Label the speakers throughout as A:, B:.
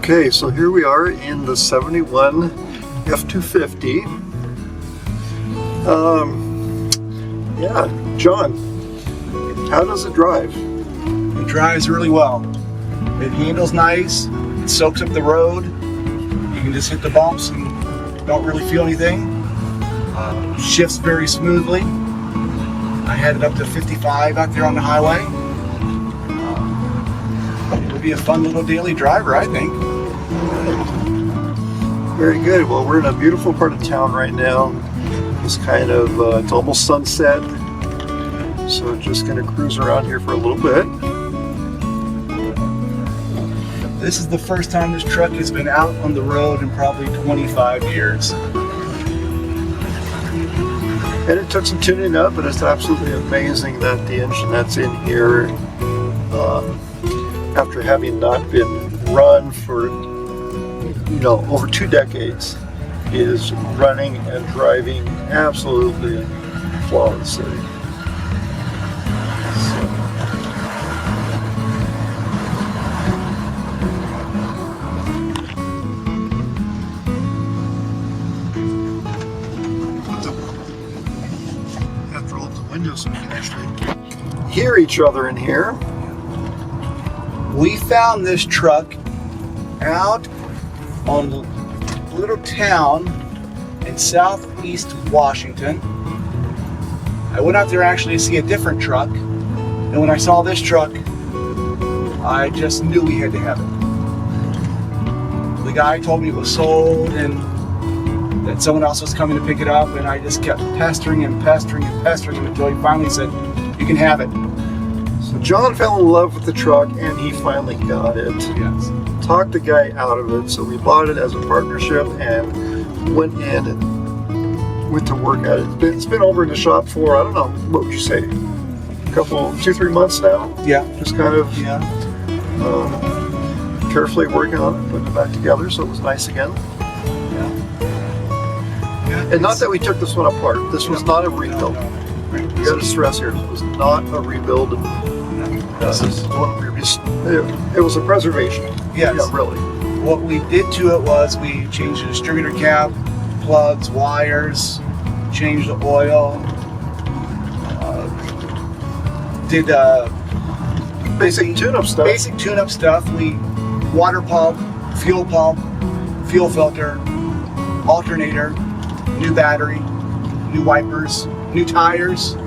A: Okay, so here we are in the 71 F-250. Yeah, John, how does it drive?
B: It drives really well. It handles nice. It soaks up the road. You can just hit the bumps and don't really feel anything. Shifts very smoothly. I had it up to 55 out there on the highway. It would be a fun little daily driver, I think.
A: Very good. Well, we're in a beautiful part of town right now. It's kind of, it's almost sunset. So just going to cruise around here for a little bit.
B: This is the first time this truck has been out on the road in probably 25 years.
A: And it took some tuning up, but it's absolutely amazing that the engine that's in here, after having not been run for, over 2 decades, is running and driving absolutely flawlessly. Have to roll up the window so we can actually hear each other in here.
B: We found this truck out on a little town in southeast Washington. I went out there actually to see a different truck, and when I saw this truck, I just knew we had to have it. The guy told me it was sold and that someone else was coming to pick it up, and I just kept pestering him until he finally said, "You can have it."
A: So John fell in love with the truck and he finally got it.
B: Yes.
A: Talked the guy out of it, so we bought it as a partnership and went in and went to work at it. It's been over in the shop for, I don't know, what would you say, a couple, 2-3 months now?
B: Yeah.
A: Just kind of
B: Yeah.
A: carefully working on it, putting it back together, so it was nice again.
B: Yeah.
A: And not that we took this one apart. This was not a rebuild.
B: Right.
A: You got to stress here, it was not a rebuild. This is one we were just, it was a preservation.
B: Yes.
A: Yeah, really.
B: What we did to it was we changed the distributor cap, plugs, wires, changed the oil, did
A: Basic tune-up stuff.
B: Basic tune-up stuff. We water pump, fuel filter, alternator, new battery, new wipers, new tires.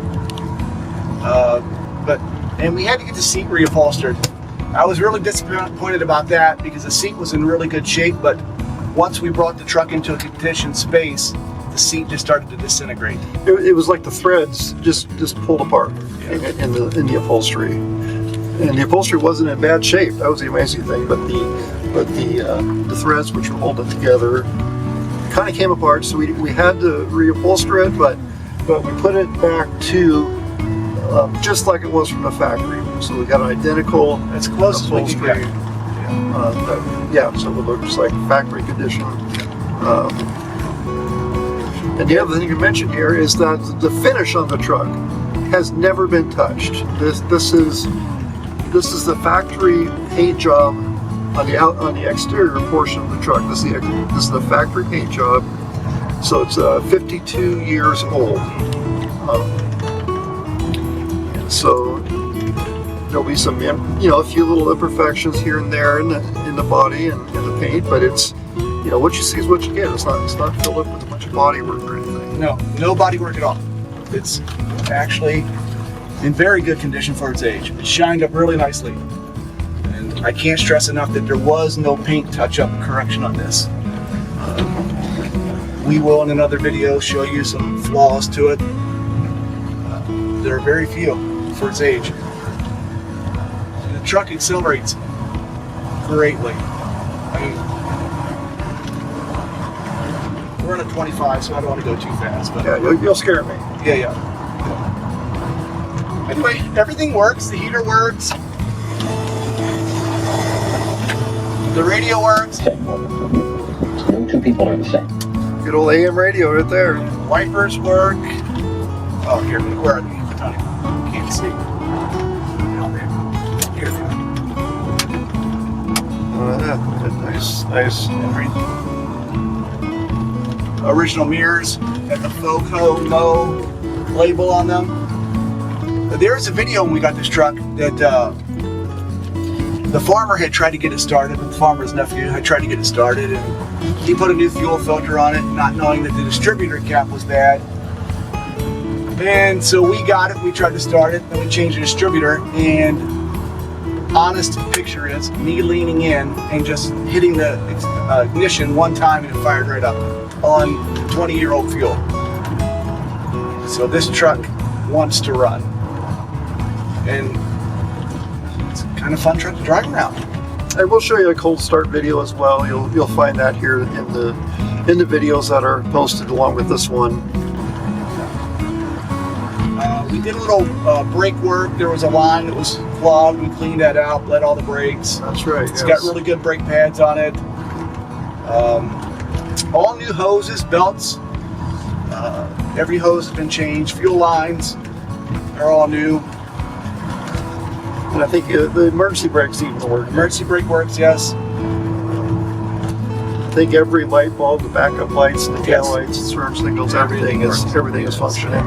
B: And we had to get the seat reupholstered. I was really disappointed about that because the seat was in really good shape, but once we brought the truck into a conditioned space, the seat just started to disintegrate.
A: It was like the threads just pulled apart in the upholstery, and the upholstery wasn't in bad shape. That was the amazing thing. But the threads which were holding it together kind of came apart. So we had to reupholster it, but we put it back to just like it was from the factory. So we got an identical
B: As close as we can
A: upholstery.
B: get.
A: So it looks like factory condition. And the other thing you mentioned here is that the finish on the truck has never been touched. This is the factory paint job on the exterior portion of the truck. This is the factory paint job. So it's 52 years old. So there'll be some, a few little imperfections here and there in the body and in the paint, but it's, what you see is what you get. It's not filled up with a bunch of body work or anything.
B: No body work at all. It's actually in very good condition for its age. It shined up really nicely. And I can't stress enough that there was no paint touch-up correction on this. We will in another video show you some flaws to it. There are very few for its age. The truck accelerates greatly. We're on a 25, so I don't want to go too fast. But
A: Yeah, you'll scare me.
B: yeah. Anyway, everything works. The heater works. The radio works.
C: No two people are the same.
A: Good old AM radio right there.
B: Wipers work. Oh, here, where are they? Tony, can't see. Here they are.
A: Nice.
B: Original mirrors and the FOCO Mo label on them. There's a video when we got this truck that the farmer had tried to get it started, but the farmer's nephew had tried to get it started, and he put a new fuel filter on it, not knowing that the distributor cap was bad. And so we got it, we tried to start it, and we changed the distributor, and honest picture is me leaning in and just hitting the ignition one time and it fired right up on 20-year-old fuel. So this truck wants to run, and it's a kind of fun truck to drive around.
A: I will show you a cold start video as well. You'll find that here in the videos that are posted along with this one.
B: We did a little brake work. There was a line that was clogged. We cleaned that out, bled all the brakes.
A: That's right.
B: It's got really good brake pads on it. All new hoses, belts. Every hose has been changed. Fuel lines are all new.
A: And I think the emergency brakes even work.
B: Emergency brake works, yes.
A: I think every light bulb, the backup lights, the tail
B: Yes.
A: lights, the turn signals, everything is functioning.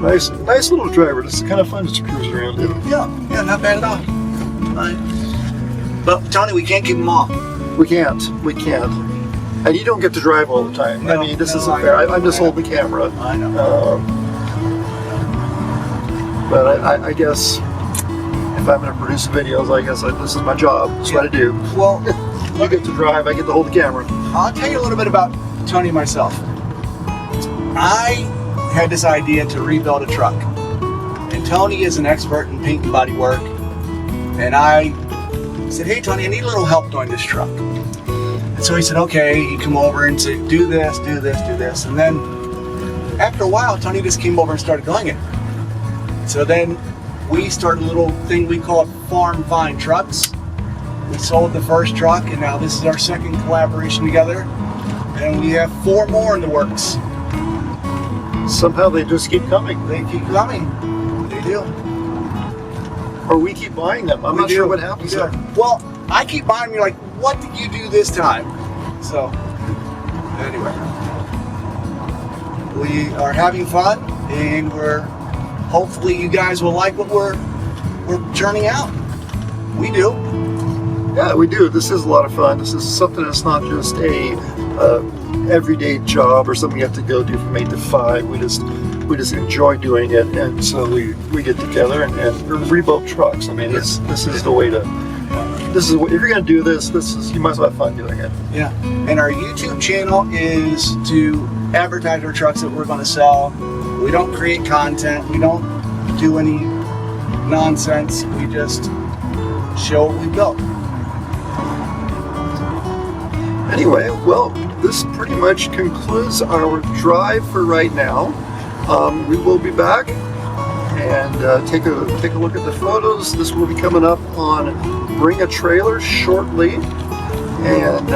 A: Nice little driver. This is kind of fun to cruise around in.
B: Yeah, not bad at all. Right. But Tony, we can't keep them all.
A: We can't. And you don't get to drive all the time. I
B: No,
A: mean, this
B: no,
A: isn't
B: I
A: fair.
B: know.
A: I'm just holding the camera.
B: I know.
A: But I guess if I'm going to produce videos, I guess this is my job. That's what I do.
B: Well,
A: You get to drive, I get to hold the camera.
B: I'll tell you a little bit about Tony and myself. I had this idea to rebuild a truck. And Tony is an expert in paint and body work. And I said, hey Tony, I need a little help doing this truck. And so he said, okay, he'd come over and say, do this. And then after a while, Tony just came over and started doing it. So then we started a little thing we call Farm Find Trucks. We sold the first truck, and now this is our second collaboration together. And we have 4 more in the works.
A: Somehow they just keep coming.
B: They keep coming. They do.
A: Or we keep buying them. I'm
B: We
A: not
B: do.
A: sure what happens
B: We do.
A: there.
B: Well, I keep buying. You're like, what did you do this time? So, anyway, we are having fun, and hopefully you guys will like what we're churning out. We do.
A: Yeah, we do. This is a lot of fun. This is something that's not just a everyday job or something you have to go do from 8 to 5. We just enjoy doing it, and so we get together and rebuild trucks. I mean, this is the way to. This is what if you're going to do this. You might as well have fun doing it.
B: Yeah. And our YouTube channel is to advertise our trucks that we're going to sell. We don't create content. We don't do any nonsense. We just show what we built.
A: Anyway, well, this pretty much concludes our drive for right now. We will be back and take a look at the photos. This will be coming up on Bring a Trailer shortly. And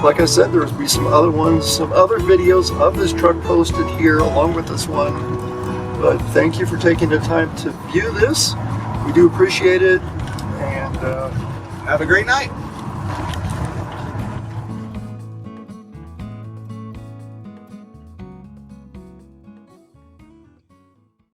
A: like I said, there will be some other videos of this truck posted here along with this one. But thank you for taking the time to view this. We do appreciate it. And
B: Have a great night.